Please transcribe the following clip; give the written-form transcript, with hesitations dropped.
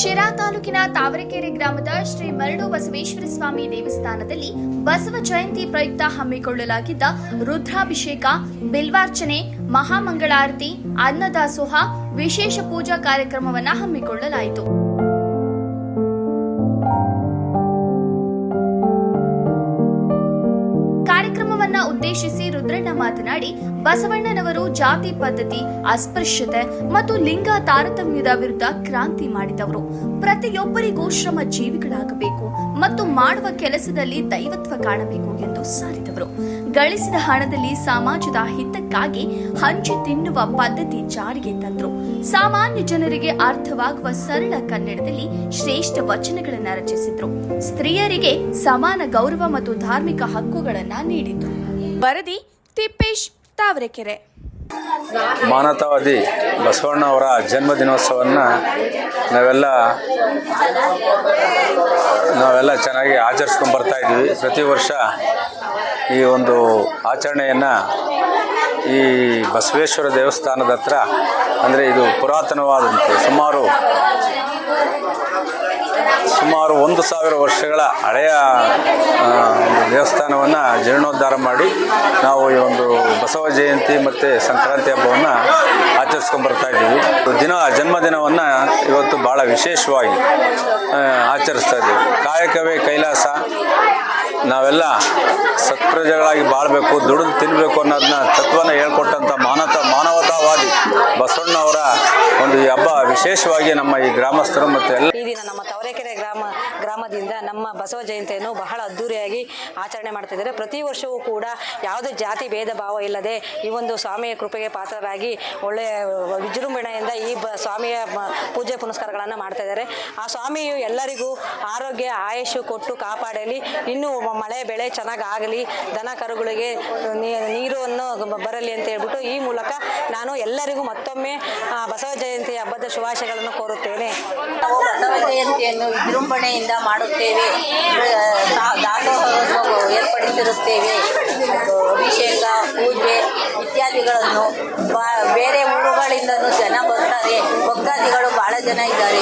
ಶಿರಾ ತಾಲೂಕಿನ ತಾವರೆಕೆರೆ ಗ್ರಾಮದ ಶ್ರೀ ಮರಡು ಬಸವೇಶ್ವರ ಸ್ವಾಮಿ ದೇವಸ್ಥಾನದಲ್ಲಿ ಬಸವ ಜಯಂತಿ ಪ್ರಯುಕ್ತ ಹಮ್ಮಿಕೊಳ್ಳಲಾಗಿದ್ದ ರುದ್ರಾಭಿಷೇಕ, ಬಿಲ್ವಾರ್ಚನೆ, ಮಹಾಮಂಗಳಾರತಿ, ಅನ್ನದಾಸೋಹ, ವಿಶೇಷ ಪೂಜಾ ಕಾರ್ಯಕ್ರಮವನ್ನು ಹಮ್ಮಿಕೊಳ್ಳಲಾಯಿತು. ಕಾರ್ಯಕ್ರಮವನ್ನ ಉದ್ದೇಶಿಸಿ ರುದ್ರಣ್ಣ ಮಾತನಾಡಿ, ಬಸವಣ್ಣನವರು ಜಾತಿ ಪದ್ಧತಿ, ಅಸ್ಪೃಶ್ಯತೆ ಮತ್ತು ಲಿಂಗ ತಾರತಮ್ಯದ ವಿರುದ್ಧ ಕ್ರಾಂತಿ ಮಾಡಿದವರು. ಪ್ರತಿಯೊಬ್ಬರಿಗೂ ಶ್ರಮ ಜೀವಿಗಳಾಗಬೇಕು ಮತ್ತು ಮಾಡುವ ಕೆಲಸದಲ್ಲಿ ದೈವತ್ವ ಕಾಣಬೇಕು ಎಂದು ಸಾರಿದವರು. ಗಳಿಸಿದ ಹಣದಲ್ಲಿ ಸಮಾಜದ ಹಿತಕ್ಕಾಗಿ ಹಂಚಿ ತಿನ್ನುವ ಪದ್ಧತಿ ಜಾರಿಗೆ ತಂದರು. ಸಾಮಾನ್ಯ ಜನರಿಗೆ ಅರ್ಥವಾಗುವ ಸರಳ ಕನ್ನಡದಲ್ಲಿ ಶ್ರೇಷ್ಠ ವಚನಗಳನ್ನು ರಚಿಸಿದ್ರು. ಸ್ತ್ರೀಯರಿಗೆ ಸಮಾನ ಗೌರವ ಮತ್ತು ಧಾರ್ಮಿಕ ಹಕ್ಕುಗಳನ್ನು ನೀಡಿದ್ರು. ವರದಿ ತಿಪ್ಪೇಶ್, ತಾವರೆಕೆರೆ. ಮಾನವತಾವಾದಿ ಬಸವಣ್ಣ ಅವರ ಜನ್ಮ ದಿನೋತ್ಸವವನ್ನು ನಾವೆಲ್ಲ ಚೆನ್ನಾಗಿ ಆಚರಿಸ್ಕೊಂಡು ಬರ್ತಾ ಇದ್ದೀವಿ. ಪ್ರತಿ ವರ್ಷ ಈ ಒಂದು ಆಚರಣೆಯನ್ನು ಈ ಬಸವೇಶ್ವರ ದೇವಸ್ಥಾನದ ಹತ್ರ, ಅಂದರೆ ಇದು ಪುರಾತನವಾದಂತೆ ಸುಮಾರು 1000 ವರ್ಷಗಳ ಹಳೆಯ ಒಂದು ದೇವಸ್ಥಾನವನ್ನು ಜೀರ್ಣೋದ್ಧಾರ ಮಾಡಿ ನಾವು ಈ ಒಂದು ಬಸವ ಜಯಂತಿ ಮತ್ತು ಸಂಕ್ರಾಂತಿ ಹಬ್ಬವನ್ನು ಆಚರಿಸ್ಕೊಂಡು ಬರ್ತಾ ಇದ್ದೀವಿ. ಜನ್ಮದಿನವನ್ನು ಇವತ್ತು ಭಾಳ ವಿಶೇಷವಾಗಿ ಆಚರಿಸ್ತಾ ಇದ್ದೀವಿ. ಕಾಯಕವೇ ಕೈಲಾಸ, ನಾವೆಲ್ಲ ಸತ್ಪ್ರಜೆಗಳಾಗಿ ಬಾಳಬೇಕು, ದುಡಿದು ತಿನ್ನಬೇಕು ಅನ್ನೋದನ್ನ ತತ್ವನ ಹೇಳ್ಕೊಟ್ಟಂಥ ಮಾನವತಾವಾದಿ ಬಸವಣ್ಣವರ ಒಂದು ಈ ಹಬ್ಬ ವಿಶೇಷವಾಗಿ ನಮ್ಮ ಈ ಗ್ರಾಮಸ್ಥರು ಮತ್ತು ಎಲ್ಲ ಈ ದಿನ ನಮ್ಮ ತಾವರೆಕೆರೆ ಗ್ರಾಮದಿಂದ ನಮ್ಮ ಬಸವ ಜಯಂತಿಯನ್ನು ಬಹಳ ಅದ್ದೂರಿಯಾಗಿ ಆಚರಣೆ ಮಾಡ್ತಿದ್ದಾರೆ. ಪ್ರತಿ ವರ್ಷವೂ ಕೂಡ ಯಾವುದೇ ಜಾತಿ ಭೇದ ಭಾವ ಇಲ್ಲದೆ ಈ ಒಂದು ಸ್ವಾಮಿಯ ಕೃಪೆಗೆ ಪಾತ್ರರಾಗಿ ಒಳ್ಳೆಯ ವಿಜೃಂಭಣೆಯಿಂದ ಈ ಸ್ವಾಮಿಯ ಪೂಜೆ ಪುನಸ್ಕಾರಗಳನ್ನು ಮಾಡ್ತಾ ಇದ್ದಾರೆ. ಆ ಸ್ವಾಮಿಯು ಎಲ್ಲರಿಗೂ ಆರೋಗ್ಯ ಆಯುಷು ಕೊಟ್ಟು ಕಾಪಾಡಲಿ, ಇನ್ನೂ ಮಳೆ ಬೆಳೆ ಚೆನ್ನಾಗಿ ಆಗಲಿ, ದನ ಕರುಗಳಿಗೆ ನೀರನ್ನು ಬರಲಿ ಅಂತ ಹೇಳ್ಬಿಟ್ಟು ಈ ಮೂಲಕ ನಾನು ಎಲ್ಲರಿಗೂ ಮತ್ತೊಮ್ಮೆ ಬಸವ ಜಯಂತಿ ಹಬ್ಬದ ಶುಭಾಶಯಗಳನ್ನು ಕೋರುತ್ತೇನೆ. ನಾವು ಬಸವ ಜಯಂತಿಯನ್ನು ವಿಜೃಂಭಣೆಯಿಂದ ಮಾಡುತ್ತೇವೆ. ದಾಸೋಹವನ್ನು ಏರ್ಪಡಿಸಿರುತ್ತೇವೆ. ಅಭಿಷೇಕ, ಪೂಜೆ ಇತ್ಯಾದಿಗಳನ್ನು ಬೇರೆ ಊರುಗಳಿಂದಲೂ ಜನ ಬರ್ತಾರೆ. ಭಕ್ತಾದಿಗಳು ಬಹಳ ಜನ ಇದ್ದಾರೆ.